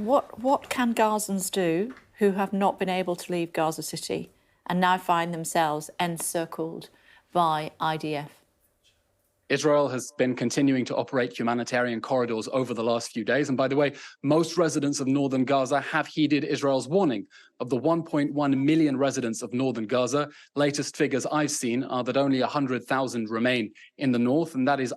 What can Gazans do who have not been able to leave Gaza City and now find themselves encircled by IDF? Israel has been continuing to operate humanitarian corridors over the last few days. And by the way, most residents of northern Gaza have heeded Israel's warning. Of the 1.1 million residents of northern Gaza, latest figures I've seen are that only 100,000 remain in the north, and that is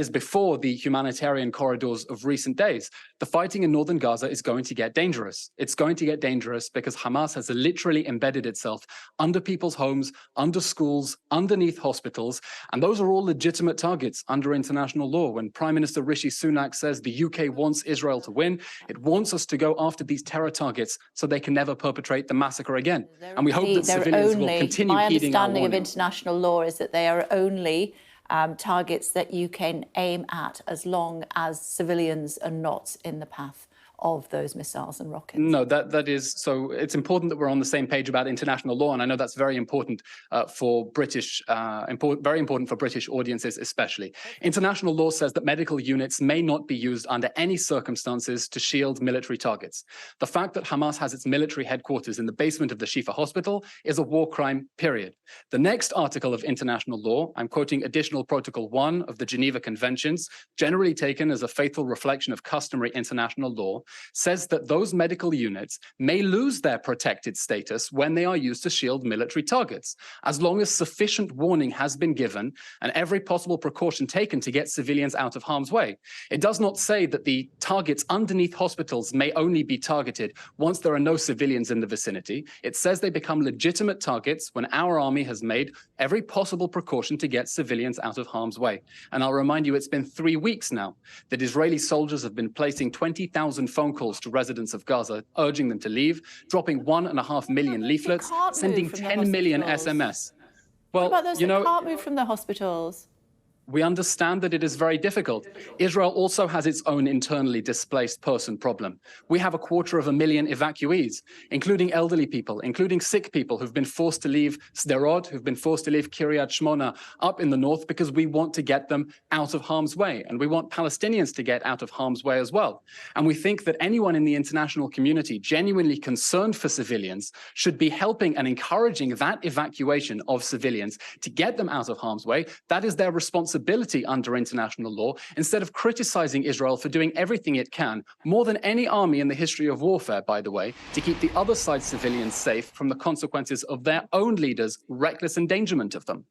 before the humanitarian corridors of recent days. The fighting in northern Gaza is going to get dangerous. It's going to get dangerous because Hamas has literally embedded itself under people's homes, under schools, underneath hospitals. And those are all legitimate targets under international law. When Prime Minister Rishi Sunak says the UK wants Israel to win, it wants us to go after these terror targets so they can never perpetrate the massacre again. And we hope that civilians will continue heeding our warning. My understanding of international law is that they are only targets that you can aim at as long as civilians are not in the path of those missiles and rockets. No, that is, so it's important that we're on the same page about international law, and I know that's very important for British, very important for British audiences especially. International law says that medical units may not be used under any circumstances to shield military targets. The fact that Hamas has its military headquarters in the basement of the Shifa hospital is a war crime, period. The next article of international law, I'm quoting Additional Protocol 1 of the Geneva Conventions, generally taken as a faithful reflection of customary international law, says that those medical units may lose their protected status when they are used to shield military targets, as long as sufficient warning has been given and every possible precaution taken to get civilians out of harm's way. It does not say that the targets underneath hospitals may only be targeted once there are no civilians in the vicinity. It says they become legitimate targets when our army has made every possible precaution to get civilians out of harm's way. And I'll remind you, it's been 3 weeks now that Israeli soldiers have been placing 20,000 phone calls to residents of Gaza, urging them to leave, dropping 1.5 million leaflets, sending 10 million SMS. Well, what about those that can't move from the hospitals? We understand that it is very difficult. Israel also has its own internally displaced person problem. We have 250,000 evacuees, including elderly people, including sick people who've been forced to leave Sderot, who've been forced to leave Kiryat Shmona up in the north because we want to get them out of harm's way. And we want Palestinians to get out of harm's way as well. And we think that anyone in the international community genuinely concerned for civilians should be helping and encouraging that evacuation of civilians to get them out of harm's way. That is their responsibility under international law, instead of criticizing Israel for doing everything it can, more than any army in the history of warfare, by the way, to keep the other side's civilians safe from the consequences of their own leaders' reckless endangerment of them.